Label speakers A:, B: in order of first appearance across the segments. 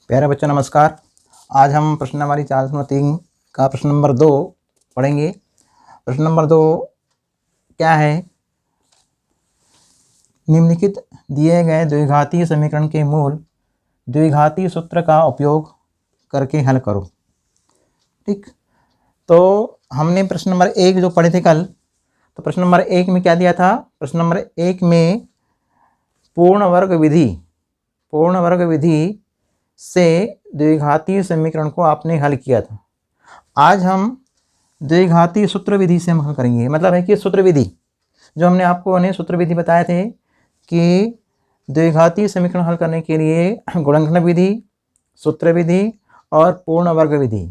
A: प्यारे बच्चों नमस्कार। आज हम प्रश्न नंबर 4.3 का प्रश्न नंबर 2 पढ़ेंगे। प्रश्न नंबर 2 क्या है? निम्नलिखित दिए गए द्विघातीय समीकरण के मूल द्विघातीय सूत्र का उपयोग करके हल करो। ठीक, तो हमने प्रश्न नंबर 1 जो पढ़े थे कल, तो प्रश्न नंबर 1 में क्या दिया था? प्रश्न नंबर 1 में पूर्ण वर्ग विधि से द्विघातीय समीकरण को आपने हल किया था। आज हम द्विघातीय सूत्र विधि से हम हल करेंगे। मतलब है कि सूत्र विधि जो हमने आपको सूत्र विधि बताए थे कि द्विघातीय समीकरण हल करने के लिए गुणनखंड विधि, सूत्र विधि और पूर्ण वर्ग विधि,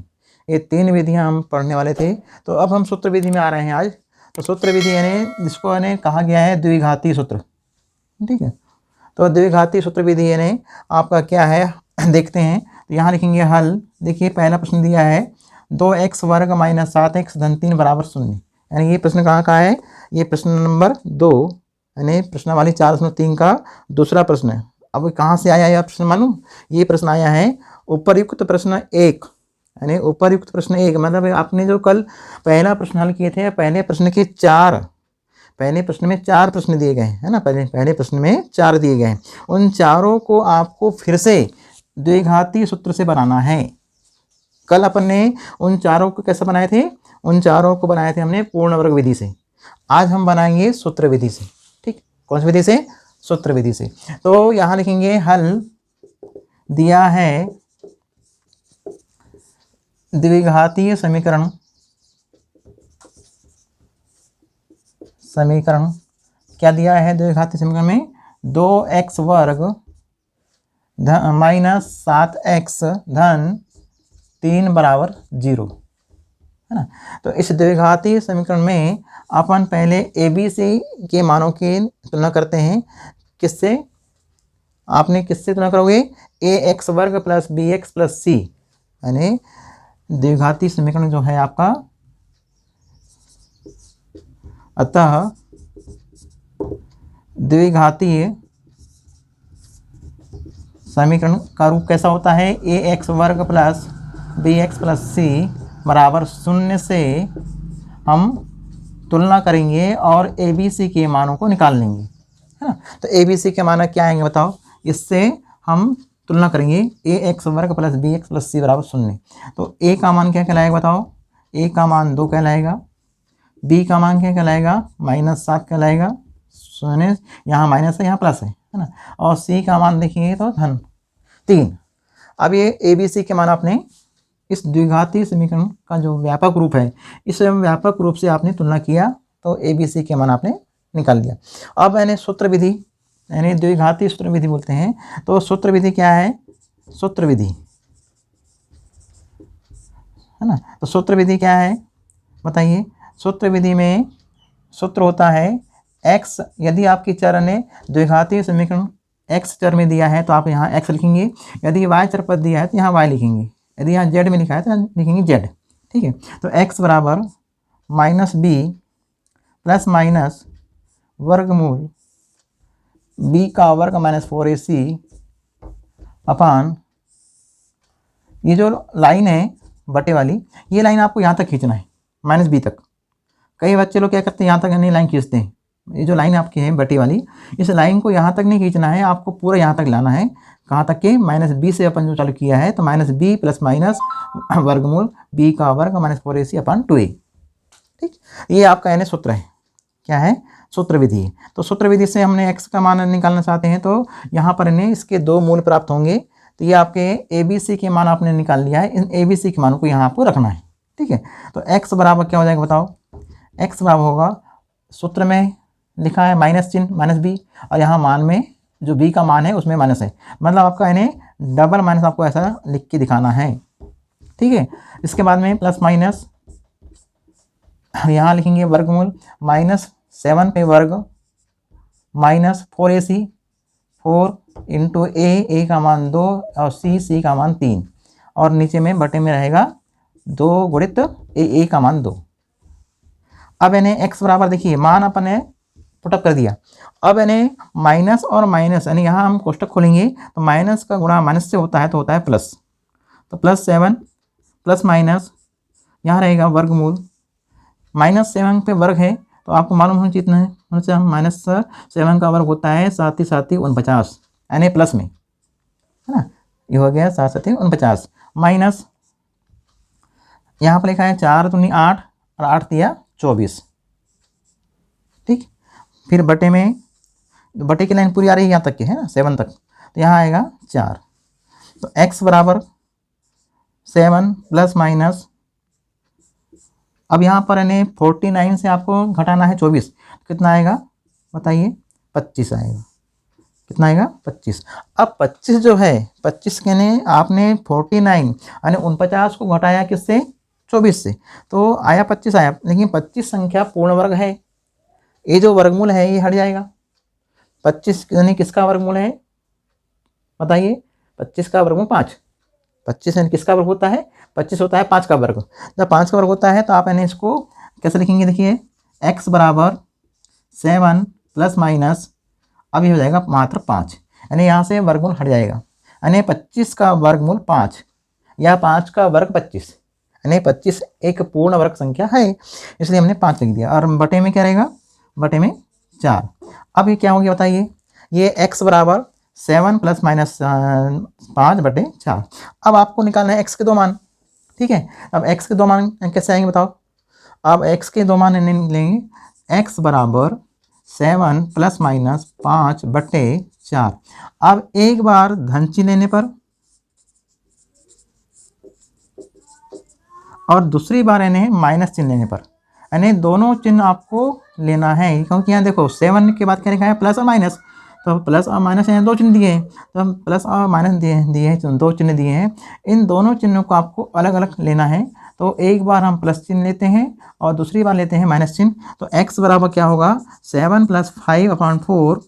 A: ये 3 विधियां हम पढ़ने वाले थे। तो अब हम सूत्र विधि में आ रहे हैं आज। तो सूत्र विधि जिसको कहा गया है द्विघातीय सूत्र। ठीक है, तो द्विघातीय सूत्र विधि आपका क्या है देखते हैं। तो यहाँ लिखेंगे हल। देखिए पहला प्रश्न दिया है 2x वर्ग माइनस 7x धन 3 बराबर 0। यानी ये प्रश्न कहाँ का है? ये प्रश्न नंबर 2 यानी प्रश्न वाली 4.3 का दूसरा प्रश्न है। अब कहाँ से आया यह प्रश्न मालूम? ये प्रश्न आया है उपरयुक्त प्रश्न 1 यानी उपरयुक्त प्रश्न 1 मतलब आपने जो कल पहला प्रश्न हल किए थे, पहले प्रश्न में 4 प्रश्न दिए गए हैं ना। पहले प्रश्न में 4 दिए गए हैं। उन चारों को आपको फिर से द्विघातीय सूत्र से बनाना है। कल अपन ने उन चारों को कैसे बनाए थे? उन चारों को बनाए थे हमने पूर्ण वर्ग विधि से। आज हम बनाएंगे सूत्र विधि से। ठीक, कौन सी विधि से? सूत्र विधि से। तो यहाँ लिखेंगे हल दिया है द्विघातीय समीकरण क्या दिया है? द्विघातीय समीकरण में 2x वर्ग माइनस 7x धन 3 बराबर 0 है ना। तो इस द्विघातीय समीकरण में अपन पहले ABC के मानों की तुलना करते हैं। किससे? आपने किससे तुलना करोगे? ax वर्ग प्लस bx प्लस c यानी द्विघातीय समीकरण जो है आपका। अतः द्विघातीय समीकरण का रूप कैसा होता है? ax वर्ग प्लस bx प्लस c बराबर 0 से हम तुलना करेंगे और ABC के मानों को निकाल लेंगे, है ना। तो ABC के मान क्या आएंगे बताओ? इससे हम तुलना करेंगे ax वर्ग प्लस bx प्लस c बराबर 0। तो a का मान क्या कहलाएगा बताओ? a का मान 2 कहलाएगा। b का मान क्या कहलाएगा? -7 कहलाएगा। 0 यहाँ माइनस है, यहाँ प्लस है ना। और c का मान देखिए तो धन 3। अब ये ABC के मान आपने इस द्विघातीय समीकरण का जो व्यापक रूप है, इस व्यापक रूप से आपने तुलना किया तो ABC के मान आपने निकाल लिया। अब सूत्र विधि यानी द्विघातीय सूत्र विधि बोलते हैं। तो सूत्र विधि क्या है? सूत्र विधि है ना। तो सूत्र विधि क्या है बताइए? सूत्र विधि में सूत्र होता है x। यदि आपकी चर ने द्विघातीय समीकरण x चर में दिया है तो आप यहाँ x लिखेंगे। यदि y चर पद दिया है तो यहाँ y लिखेंगे। यदि यहाँ z में लिखा है तो लिखेंगे z। ठीक है, तो x बराबर -b प्लस माइनस वर्गमूल b का वर्ग माइनस 4ac अपान ये जो लाइन है बटे वाली, ये लाइन आपको यहाँ तक खींचना है -b तक। कई बच्चे लोग क्या करते हैं, यहाँ तक नहीं लाइन खींचते हैं। ये जो लाइन आपकी है बटे वाली, इस लाइन को यहाँ तक नहीं खींचना है, आपको पूरा यहाँ तक लाना है। कहाँ तक के? -b से अपन जो चालू किया है तो -b प्लस माइनस वर्गमूल b का वर्ग माइनस 4ac अपान 2a। ठीक, ये आपका सूत्र है। क्या है? सूत्र विधि है। तो सूत्र विधि से हमने x का मान निकालना चाहते हैं तो यहाँ पर इसके 2 मूल प्राप्त होंगे। तो ये आपके ABC के मान आपने निकाल लिया है। इन ABC के मानों को यहाँ आपको रखना है। ठीक है, तो x बराबर क्या हो जाएगा बताओ? x बराबर होगा, सूत्र में लिखा है माइनस चिन्ह -b और यहाँ मान में जो b का मान है उसमें माइनस है। मतलब आपका डबल माइनस आपको ऐसा लिख के दिखाना है। ठीक है, इसके बाद में प्लस माइनस यहाँ लिखेंगे वर्गमूल -7 पे वर्ग माइनस 4ac 4 इंटू a का मान 2 और c का मान 3 और नीचे में बटे में रहेगा 2 गुणित a का मान 2। अब x बराबर देखिए मान अपन पुटअप कर दिया। अब यानी माइनस और माइनस, यानी यहाँ हम कोष्टक खोलेंगे तो माइनस का गुणा माइनस से होता है तो होता है प्लस, तो +7 प्लस माइनस यहाँ रहेगा वर्गमूल, -7 पे वर्ग है तो आपको मालूम होना चाहिए कितना है, -7 का वर्ग होता है 7 7 49, यानी प्लस में, है ना, ये हो गया 7 7 49, माइनस यहाँ पर लिखा है 4 दूनी 8 और 8 दिया 24, ठीक। फिर बटे में, बटे की लाइन पूरी आ रही है यहाँ तक के, है ना, 7 तक, तो यहाँ आएगा 4, तो x बराबर 7 प्लस माइनस, अब यहाँ पर यानी 49 से आपको घटाना है 24, कितना आएगा बताइए, 25 आएगा, कितना आएगा 25। अब 25 जो है, 25 के ने आपने 49 यानी 49 को घटाया किससे, 24 से, तो आया 25 आया, लेकिन 25 संख्या पूर्ण वर्ग है, ये जो वर्गमूल है ये हट जाएगा। 25 यानी किसका वर्गमूल है बताइए, 25 का वर्गमूल 5, 25 यानी किसका वर्ग होता है, 25 होता है 5 का वर्ग, जब 5 का वर्ग होता है तो आप यानी इसको कैसे लिखेंगे, देखिए x बराबर 7 प्लस माइनस, अब ये हो जाएगा मात्र 5, यानी यहाँ से वर्गमूल हट जाएगा, यानी 25 का वर्गमूल 5 या 5 का वर्ग 25, यानी 25 एक पूर्ण वर्ग संख्या है, इसलिए हमने 5 लिख दिया, और बटे में क्या रहेगा, बटे में 4। अब ये क्या हो गया बताइए, ये x बराबर 7 प्लस माइनस 5 बटे 4। अब आपको निकालना है x के दो मान, ठीक है। अब x के दो मान कैसे आएंगे बताओ, अब x के दो मान लेंगे, x बराबर 7 प्लस माइनस 5 बटे 4। अब एक बार धन चिन्ह लेने पर और दूसरी बार यानी माइनस चिन्ह लेने पर, यानी दोनों चिन्ह आपको लेना है, क्योंकि यहाँ देखो 7 के बाद क्या लिखा है, प्लस और माइनस, तो प्लस और माइनस यहाँ दो चिन्ह दिए हैं, तो हम प्लस और माइनस दिए हैं, दो चिन्ह दिए हैं, इन दोनों चिन्हों को आपको अलग अलग लेना है। तो एक बार हम प्लस चिन्ह लेते हैं और दूसरी बार लेते हैं माइनस चिन्ह, तो x बराबर क्या होगा, 7 प्लस 5/4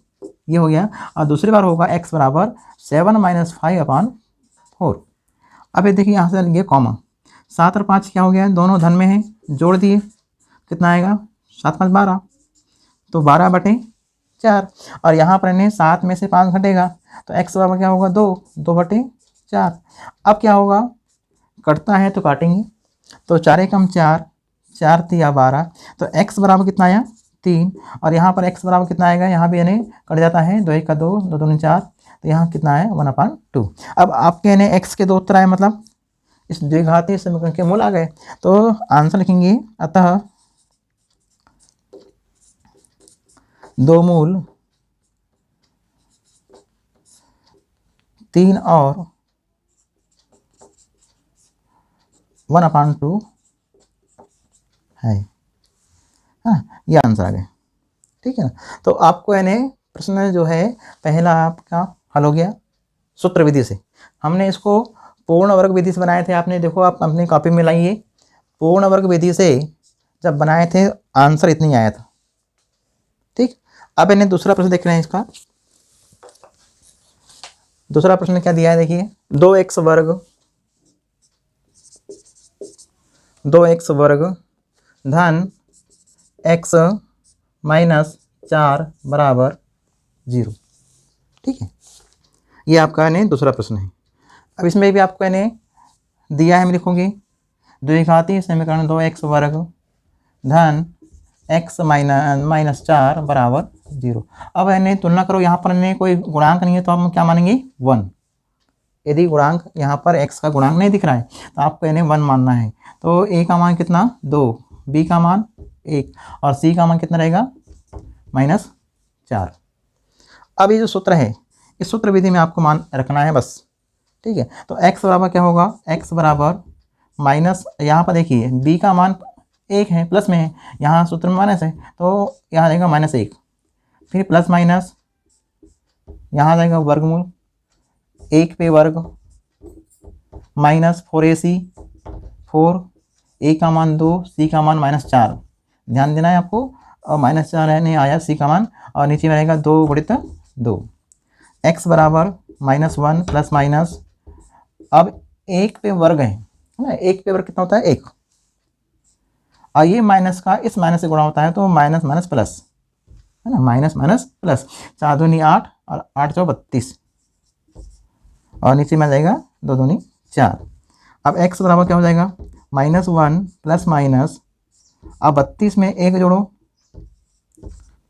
A: ये हो गया, और दूसरी बार होगा x बराबर 7 माइनस 5/4। अब ये देखिए यहाँ से लिए कॉमा, 7 और 5 क्या हो गया, दोनों धन में है, जोड़ दिए, कितना आएगा, 7 5 12, तो 12 बटे 4, और यहाँ पर इन्हें 7 में से 5 घटेगा, तो x बराबर क्या होगा, 2 बटे 4। अब क्या होगा, कटता है तो काटेंगे, तो 4 एकम 4, 4 तिया 12, तो x बराबर कितना आया, 3, और यहाँ पर x बराबर कितना आएगा, यहाँ भी यानी कट जाता है, 2 1 का 2, 2 2 4, तो यहाँ कितना है 1/2। अब आपके यानी x के दो उत्तर आए, मतलब इस द्विघातीय समीकरण के मूल आ गए, तो आंसर लिखेंगे, अतः दो मूल 3 और 1/2 है, हाँ, ये आंसर आ गया, ठीक है ना। तो आपको यानी प्रश्न जो है पहला आपका हल हो गया सूत्र विधि से। हमने इसको पूर्ण वर्ग विधि से बनाए थे, आपने देखो, आप अपनी कॉपी में लाइए, पूर्ण वर्ग विधि से जब बनाए थे आंसर इतनी आया था, ठीक। अब इन्हें दूसरा प्रश्न देख रहे हैं, इसका दूसरा प्रश्न क्या दिया है, देखिए, 2x वर्ग धन x माइनस 4 बराबर 0, ठीक है, ये आपका यानी दूसरा प्रश्न है। अब इसमें भी आपको यानी दिया है, मैं लिखूंगी, द्विघातीय समीकरण 2x वर्ग धन x माइनस 4 बराबर 0। अब यानी तुलना करो, यहाँ पर यानी कोई गुणांक नहीं है तो हम क्या मानेंगे, 1। यदि गुणांक यहाँ पर x का गुणांक नहीं दिख रहा है तो आपको यानी 1 मानना है, तो a का मान कितना, 2, b का मान 1 और c का मान कितना रहेगा, -4। अब ये जो सूत्र है, इस सूत्र विधि में आपको मान रखना है बस, ठीक है। तो x बराबर क्या होगा, x बराबर माइनस, यहाँ पर देखिए b का मान 1 है, प्लस में है, यहाँ सूत्र में माइनस है, तो यहाँ रहेगा -1, फिर प्लस माइनस यहाँ जाएगा वर्गमूल, 1 पे वर्ग माइनस 4ac, 4, a का मान 2, c का मान -4, ध्यान देना है आपको, और -4 है नहीं आया c का मान, और नीचे में रहेगा 2 गुणित 2, x बराबर -1 प्लस माइनस, अब 1 पे वर्ग है ना, 1 पे वर्ग कितना होता है, 1, और ये माइनस का इस माइनस से गुणा होता है, तो माइनस माइनस प्लस, है ना, माइनस माइनस प्लस, 4 दूनी 8 और 8 चौ 32 और नीचे में आ जाएगा 2 दूनी 4। अब x बराबर क्या हो जाएगा, -1 प्लस माइनस, अब 32 में 1 जोड़ो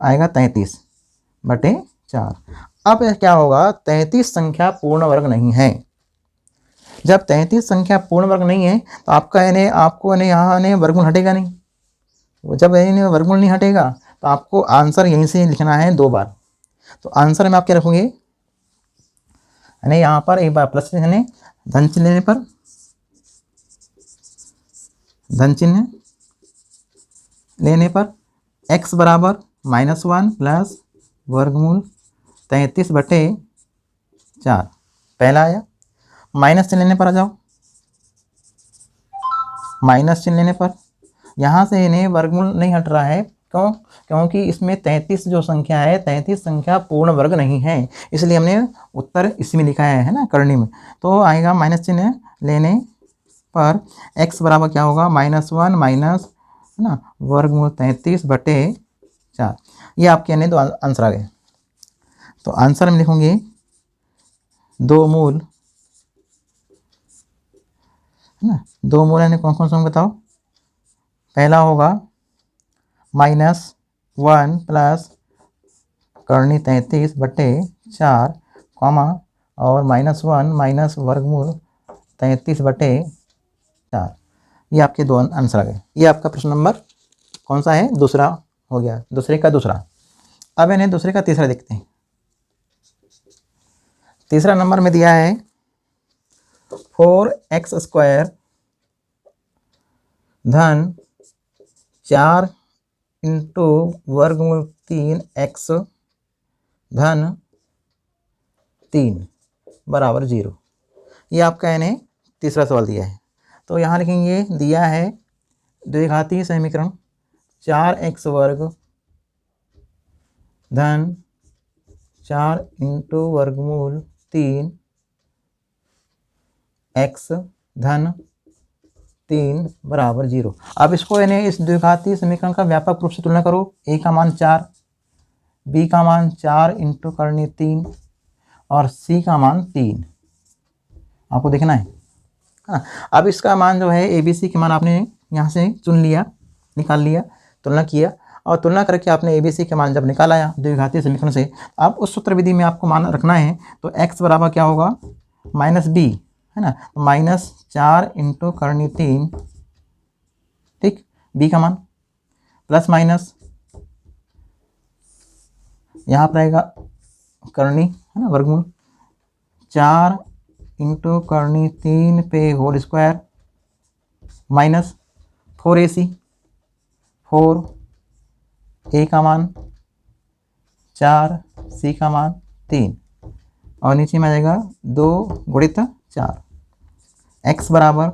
A: आएगा 33/4। अब क्या होगा, 33 संख्या पूर्ण वर्ग नहीं है। जब 33 संख्या पूर्ण वर्ग नहीं है तो आपका यानी आपको यानी यहाँ यानी वर्गमूल हटेगा नहीं। जब यानी वर्गमूल नहीं हटेगा तो आपको आंसर यहीं से लिखना है 2 बार। तो आंसर में आप क्या रखोगे, यानी यहाँ पर एक बार प्लस यानी धन चिन्ह लेने पर, धन चिन्ह लेने पर x बराबर -1 प्लस वर्गमूल 33/4 पहला आया। माइनस चिन्ह लेने पर आ जाओ, माइनस चिन्ह लेने पर यहाँ से इन्हें वर्गमूल नहीं हट रहा है, क्यों, क्योंकि इसमें 33 जो संख्या है 33 संख्या पूर्ण वर्ग नहीं है, इसलिए हमने उत्तर इसमें लिखा है ना, करनी में। तो आएगा माइनस चिन्ह लेने पर x बराबर क्या होगा, -1 माइनस है ना वर्गमूल 33/4। ये आपके यानी 2 आंसर आ गए। तो आंसर में लिखूंगे 2 मूल, है ना, 2 मूल यानी कौन कौन सा बताओ। पहला होगा -1 प्लस करनी 33/4 कॉमा और -1 माइनस वर्गमूल 33/4। ये आपके 2 आंसर आ गए। ये आपका प्रश्न नंबर कौन सा है, दूसरा हो गया, दूसरे का दूसरा। अब इन्हें दूसरे का तीसरा देखते हैं। तीसरा नंबर में दिया है 4x² धन 4 इंटू वर्गमूल 3x धन 3 बराबर 0। ये आपका यानी तीसरा सवाल दिया है। तो यहाँ लिखेंगे, दिया है द्विघातीय समीकरण 4x² धन 4 इंटू वर्गमूल 3x धन 3 बराबर 0। अब इसको यानी इस द्विघातीय समीकरण का व्यापक रूप से तुलना करो। a का मान 4, b का मान 4 इंटू करनी 3 और c का मान 3 आपको देखना है। हाँ, अब इसका मान जो है a b c के मान आपने यहाँ से चुन लिया, निकाल लिया, तुलना किया और तुलना करके आपने a b c के मान जब निकाल आया द्विघातीय समीकरण से, अब उस सूत्र विधि में आपको मान रखना है। तो x बराबर क्या होगा, -b है ना, -4 इंटू करनी 3, ठीक, b का मान प्लस माइनस यहाँ पर आएगा करनी है ना वर्गमूल 4 इंटू करनी 3 पे whole square minus 4ac, 4 a का मान 4 c का मान 3 और नीचे में आ जाएगा 2 गुणित 4। x बराबर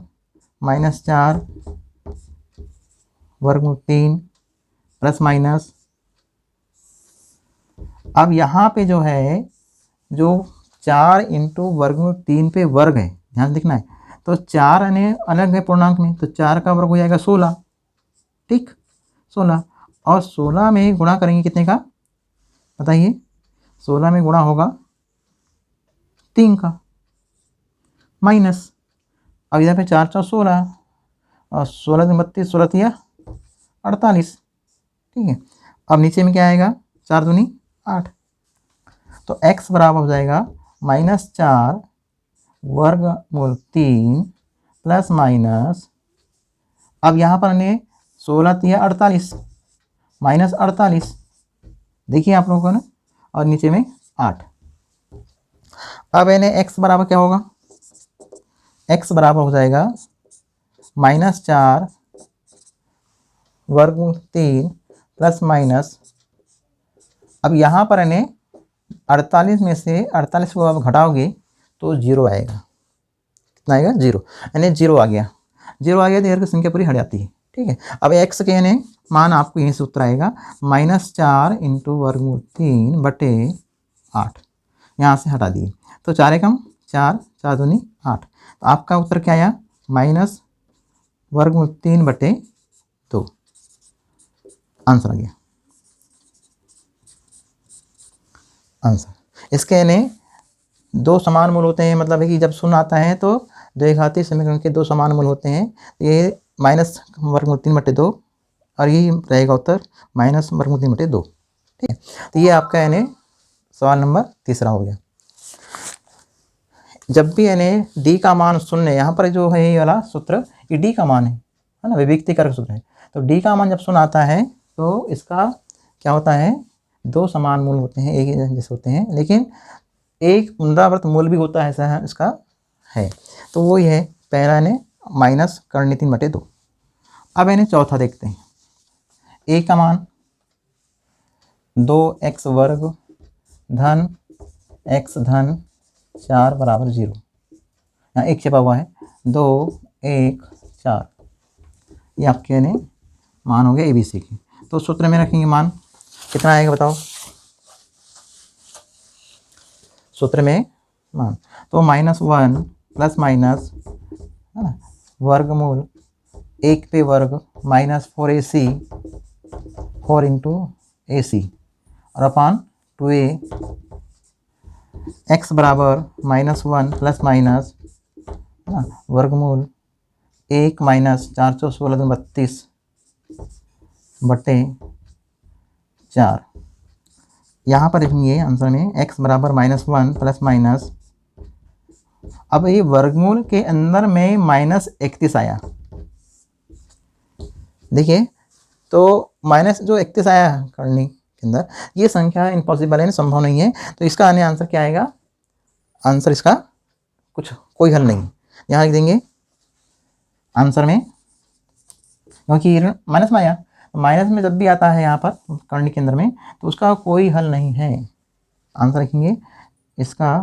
A: -4 वर्गमूल 3 प्लस माइनस, अब यहाँ पे जो है जो 4 इंटू वर्गमूल 3 पे वर्ग है, ध्यान दिखना है। तो 4 यानी अलग है पूर्णांक में, तो 4 का वर्ग हो जाएगा 16, ठीक, 16 और 16 में गुणा करेंगे कितने का बताइए, 16 में गुणा होगा 3 का माइनस, अब इधर पे 4 4 16 और 16 32 16 या 48, ठीक है। अब नीचे में क्या आएगा, 4 दूनी 8। तो x बराबर हो जाएगा -4 वर्गमूल 3 प्लस माइनस, अब यहाँ पर हमने 16 या 48 -48 देखिए आप लोगों को ना, और नीचे में 8। अब इन्हें x बराबर क्या होगा, x बराबर हो जाएगा -4 वर्गमूल 3 प्लस माइनस, अब यहाँ पर इन्हें 48 में से 48 को आप घटाओगे तो 0 आएगा। कितना आएगा, 0, यानी 0 आ गया। 0 आ गया तो इधर की संख्या पूरी हट जाती है, ठीक है। अब x के यानी मान आपको यहीं से उत्तर आएगा -4 इंटू वर्गमूल 3/8, यहाँ से हटा दिए तो 4 एकम 4, 4 दूनी 8। तो आपका उत्तर क्या आया, वर्गमूल 3/2 आंसर आ गया। आंसर। इसके यानी दो समान मूल होते हैं, मतलब है कि जब शून्य आता है तो द्विघाती समीकरण के दो समान मूल होते हैं। ये माइनस वर्गमूल 3/2 और ये रहेगा उत्तर माइनस वर्गमूल 3/2। ठीक है, तो ये आपका यानी सवाल नंबर तीसरा हो गया। जब भी यानी डी का मान शून्य, यहाँ पर जो है ये वाला सूत्र ये डी का मान है ना, विभक्तिकारक सूत्र है। तो डी का मान जब शून्य आता है तो इसका क्या होता है, दो समान मूल होते हैं, एक ही जैसे होते हैं, लेकिन एक पुनरावृत मूल भी होता है, ऐसा इसका है। तो वो ये है पहला ने माइनस करनी 3/2। अब इन्हें चौथा देखते हैं। ए का मान 2x वर्ग धन x धन 4 बराबर 0। यहाँ एक छिपा हुआ है, 2 1 4, ये आपके यानी मान हो गया ABC की। तो सूत्र में रखेंगे मान कितना आएगा बताओ, सूत्र में मान तो -1 प्लस माइनस है ना वर्गमूल 1 पे वर्ग माइनस 4AC 4 इंटू AC और अपान 2A x बराबर -1 प्लस माइनस है ना वर्गमूल 1 माइनस 4 × 16 32 बटे 4। यहाँ पर देखेंगे आंसर में x बराबर -1 प्लस माइनस, अब ये वर्गमूल के अंदर में -31 आया। देखिए तो माइनस जो 31 आया करनी के अंदर, ये संख्या इम्पॉसिबल है, संभव नहीं है। तो इसका आने आंसर क्या आएगा, आंसर इसका कुछ कोई हल नहीं। यहाँ लिख देंगे आंसर में, क्योंकि माइनस में आया, माइनस में जब भी आता है यहाँ पर करनी के अंदर में तो उसका कोई हल नहीं है। आंसर लिखेंगे इसका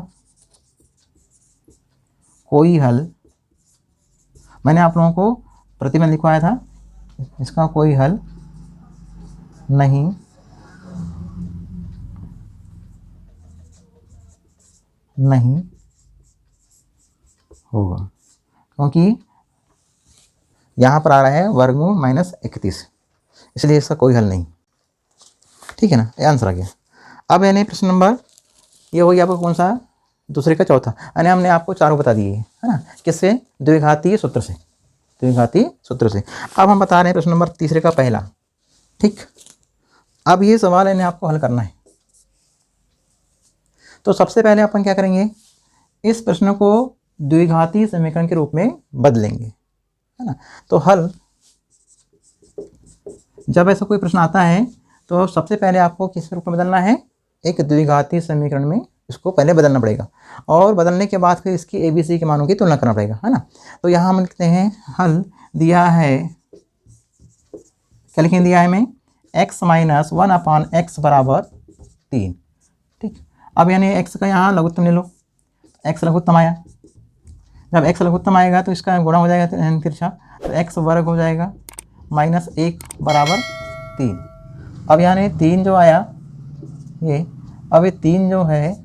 A: कोई हल, मैंने आप लोगों को प्रतिबंध लिखवाया था, इसका कोई हल नहीं होगा, क्योंकि यहाँ पर आ रहा है वर्गमूल -31, इसलिए इसका कोई हल नहीं। ठीक है ना, ये आंसर आ गया। अब यानी प्रश्न नंबर ये हो गया आपको कौन सा, दूसरे का चौथा, यानी हमने आपको चारों बता दिए है ना, किससे, द्विघातीय सूत्र से, द्विघातीय सूत्र से। अब हम बता रहे हैं प्रश्न नंबर तीसरे का पहला। ठीक, अब ये सवाल यानी आपको हल करना है। तो सबसे पहले अपन क्या करेंगे, इस प्रश्न को द्विघातीय समीकरण के रूप में बदलेंगे, है ना। तो हल, जब ऐसा कोई प्रश्न आता है तो सबसे पहले आपको किस रूप में बदलना है, एक द्विघातीय समीकरण में इसको पहले बदलना पड़ेगा, और बदलने के बाद फिर इसकी ABC के मानों की तुलना करना पड़ेगा, है ना। तो यहाँ हम लिखते हैं हल दिया है, क्या लिखेंगे, दिया है हमें x - 1/x बराबर 3। ठीक, अब यानी x का यहाँ लघुत्तम ले लो, x लघुत्तम आया, जब x लघुत्तम आएगा तो इसका गुणा हो जाएगा तिरछा, तो x वर्ग हो जाएगा -1 बराबर 3। अब यानी 3 जो आया ये, अब ये 3 जो है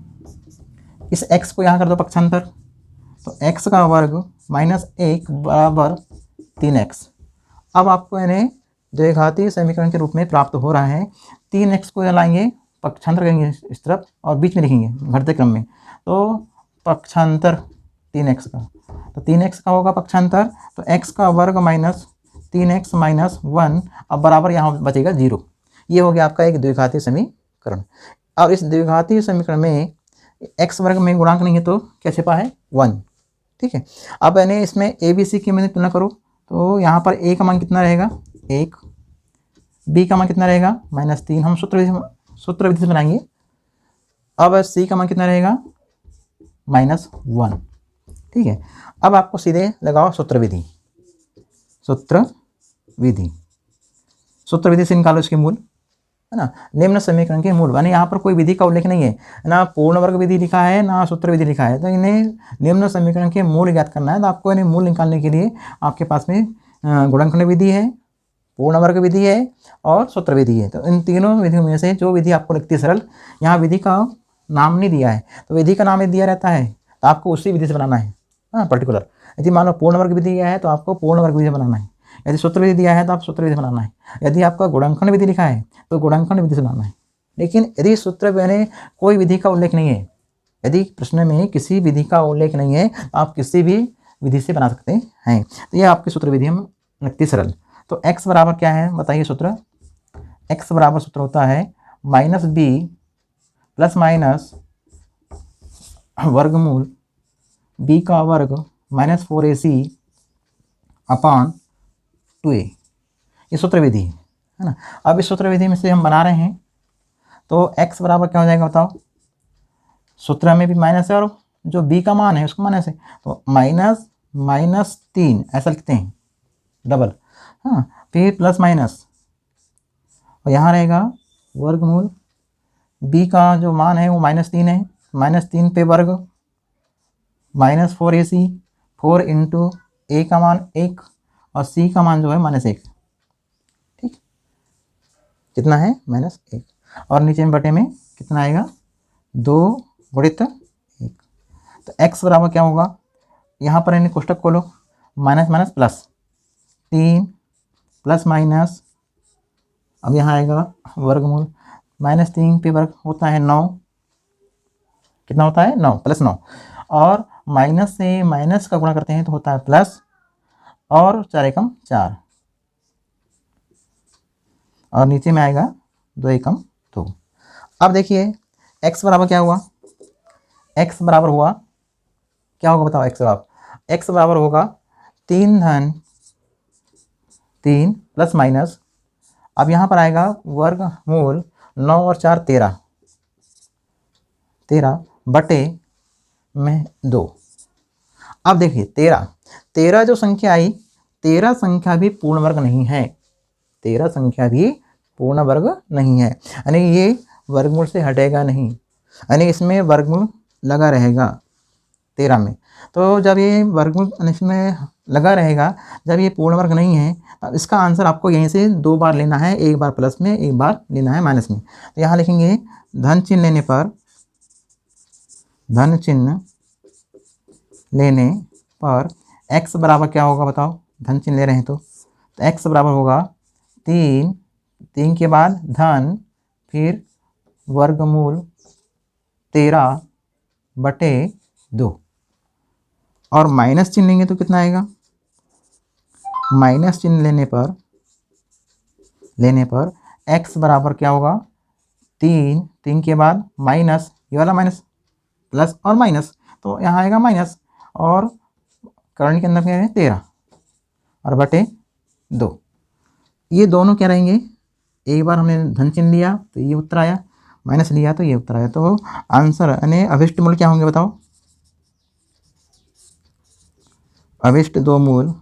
A: इस x को यहाँ कर दो पक्षांतर, तो x का वर्ग -1 बराबर 3x। अब आपको यानी द्विघातीय समीकरण के रूप में प्राप्त हो रहा है। 3x को लाएंगे, पक्षांतर करेंगे इस तरफ और बीच में लिखेंगे घटते क्रम में, तो पक्षांतर 3x का, तो 3x का होगा पक्षांतर, तो x का वर्ग -3x - 1, अब बराबर यहाँ बचेगा 0। ये हो गया आपका एक द्विघातीय समीकरण। और इस द्विघातीय समीकरण में x वर्ग में गुणांक नहीं है तो क्या छिपा है, 1। ठीक है, अब यानी इसमें ABC की मैंने तुलना करूँ तो यहाँ पर a का मान कितना रहेगा, 1, b का मान कितना रहेगा -3, हम सूत्र विधि से बनाएंगे। अब c का मान कितना रहेगा -1। ठीक है, अब आपको सीधे लगाओ सूत्र विधि, सूत्र विधि से निकालो इसके मूल, है ना, निम्न समीकरण के मूल। यानी यहाँ पर कोई विधि का उल्लेख नहीं है, ना पूर्ण वर्ग विधि लिखा है ना सूत्र विधि लिखा है, तो इन्हें निम्न समीकरण के मूल ज्ञात करना है। तो आपको इन्हें मूल निकालने के लिए आपके पास में गुणनखंड विधि है, पूर्ण वर्ग विधि है और सूत्र विधि है। तो इन तीनों विधियों में से जो विधि आपको लगती है सरल, यहाँ विधि का नाम नहीं दिया है, तो विधि का नाम दिया रहता है तो आपको उसी विधि से बनाना है, हाँ पर्टिकुलर। यदि मान लो पूर्ण वर्ग विधि दिया है तो आपको पूर्ण वर्ग विधि बनाना है, यदि सूत्र विधि दिया है तो आप सूत्र विधि बनाना है, यदि आपका गुणनखंड विधि लिखा है तो गुणनखंड विधि से बनाना है। लेकिन यदि सूत्र में कोई विधि का उल्लेख नहीं है, यदि प्रश्न में किसी विधि का उल्लेख नहीं है, तो आप किसी भी विधि से बना सकते हैं। तो ये आपकी सूत्र विधि हम लगती सरल। तो x बराबर क्या है बताइए सूत्र। x बराबर सूत्र होता है -b प्लस माइनस वर्गमूल b का वर्ग -4ac अपॉन 2a। ये सूत्र विधि है ना। अब इस सूत्र विधि में से हम बना रहे हैं, तो x बराबर क्या हो जाएगा बताओ। सूत्र में भी माइनस है और जो b का मान है उसका माइनस है, तो -3 ऐसा लिखते हैं डबल, हाँ, फिर प्लस माइनस और यहाँ रहेगा वर्गमूल b का जो मान है वो -3 है, -3 पे वर्ग -4ac, 4 इंटू a का मान 1 और c का मान जो है -1, ठीक, कितना है -1, और नीचे में बटे में कितना आएगा 2 गुणित 1। तो x बराबर क्या होगा, यहाँ पर इन्हें कोष्टक खोलो, minus minus plus 3 plus minus, अब यहाँ आएगा वर्गमूल -3 पे वर्ग होता है 9, कितना होता है 9 प्लस 9, और माइनस से माइनस का गुणा करते हैं तो होता है प्लस, और 4 एकम 4, और नीचे में आएगा 2 एकम 2। अब देखिए x बराबर क्या हुआ, x बराबर हुआ क्या होगा बताओ। x बराबर होगा 3 धन 3 प्लस माइनस, अब यहाँ पर आएगा वर्गमूल 9 और 4 13 बटे में 2। अब देखिए 13 जो संख्या आई, 13 संख्या भी पूर्ण वर्ग नहीं है, 13 संख्या भी पूर्ण वर्ग नहीं है, यानी ये वर्गमूल से हटेगा नहीं, यानी इसमें वर्गमूल लगा रहेगा 13 में। तो जब ये वर्गमूल इसमें लगा रहेगा, जब ये पूर्ण वर्ग नहीं है, अब इसका आंसर आपको यहीं से 2 बार लेना है, एक बार प्लस में, एक बार लेना है माइनस में। तो यहाँ लिखेंगे धन चिन्ह लेने पर, धन चिन्ह लेने पर x बराबर क्या होगा बताओ, धन चिन्ह ले रहे हैं तो x बराबर होगा 3 के बाद धन, फिर वर्गमूल 13 बटे 2, और माइनस चिन्ह लेंगे तो कितना आएगा, माइनस चिन्ह लेने पर x बराबर क्या होगा 3 के बाद माइनस, ये वाला माइनस प्लस और माइनस, तो यहाँ आएगा माइनस, और कर्ण के अंदर क्या है 13 और बटे 2, ये दोनों क्या रहेंगे, एक बार हमने धन चिन्ह लिया तो ये उत्तर आया, माइनस लिया तो ये उत्तर आया। तो आंसर यानी अभिष्ट मूल क्या होंगे बताओ, अभिष्ट 2 मूल,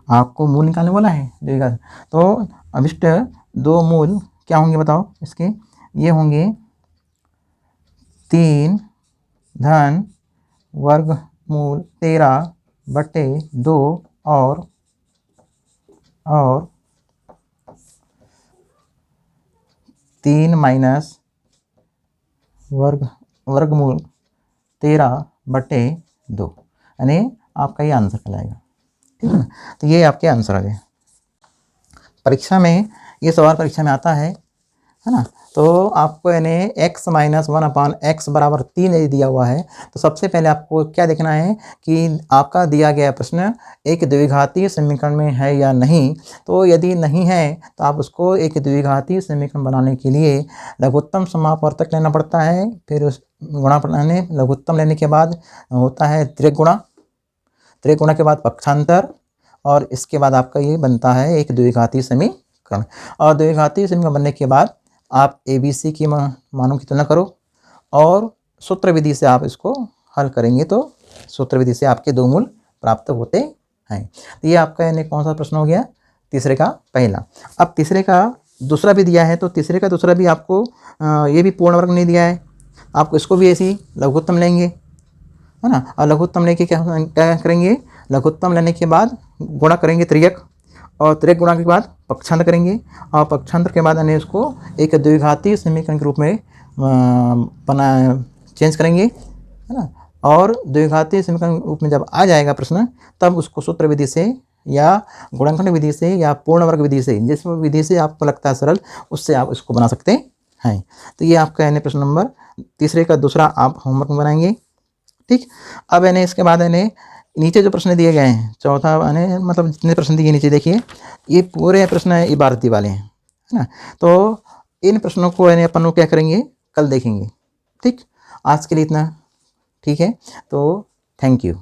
A: आपको मूल निकालने वाला है देखिएगा, तो अभिष्ट 2 मूल क्या होंगे बताओ इसके, ये होंगे 3 धन वर्गमूल 13 बटे 2 और 3 माइनस वर्गमूल 13 बटे 2, यानी आपका ये आंसर कहलाएगा, ठीक है ना। तो ये आपके आंसर आ गए। परीक्षा में ये सवाल परीक्षा में आता है ना, तो आपको यानी x माइनस 1/x बराबर 3 यदि दिया हुआ है, तो सबसे पहले आपको क्या देखना है कि आपका दिया गया प्रश्न एक द्विघातीय समीकरण में है या नहीं। तो यदि नहीं है तो आप उसको एक द्विघातीय समीकरण बनाने के लिए लघुत्तम समापवर्तक लेना पड़ता है, फिर उस गुणा प्रणाली लघुत्तम लेने के बाद होता है त्रिगुणा, त्रिगुणा के बाद पक्षांतर, और इसके बाद आपका ये बनता है एक द्विघातीय समीकरण। और द्विघातीय समीकरण बनने के बाद आप ABC की मानों की तुलना करो और सूत्र विधि से आप इसको हल करेंगे, तो सूत्र विधि से आपके 2 मूल प्राप्त होते हैं। तो ये आपका यानी कौन सा प्रश्न हो गया, तीसरे का पहला। अब तीसरे का दूसरा भी दिया है, तो तीसरे का दूसरा भी आपको ये भी पूर्ण वर्ग नहीं दिया है, आपको इसको भी ऐसे ही लघुत्तम लेंगे, है ना। और लघुत्तम लेके क्या करेंगे, लघुत्तम लेने के बाद गुणा करेंगे त्रियक, और त्रियक गुणा के बाद पक्षांतर करेंगे, और पक्षांतर के बाद यानी उसको एक द्विघातीय समीकरण के रूप में चेंज करेंगे, है ना। और द्विघातीय समीकरण रूप में जब आ जाएगा प्रश्न, तब उसको सूत्र विधि से या गुणनखंड विधि से या पूर्ण वर्ग विधि से, जिस विधि से आपको लगता है सरल उससे आप इसको बना सकते हैं। तो ये आपका यानी प्रश्न नंबर तीसरे का दूसरा आप होमवर्क में बनाएंगे। ठीक, अब यानी इसके बाद यानी नीचे जो प्रश्न दिए गए हैं, चौथा यानी मतलब जितने प्रश्न दिए नीचे देखिए, ये पूरे प्रश्न इबारती वाले हैं, है ना। तो इन प्रश्नों को यानी अपन लोग क्या करेंगे, कल देखेंगे। ठीक, आज के लिए इतना ठीक है, तो थैंक यू।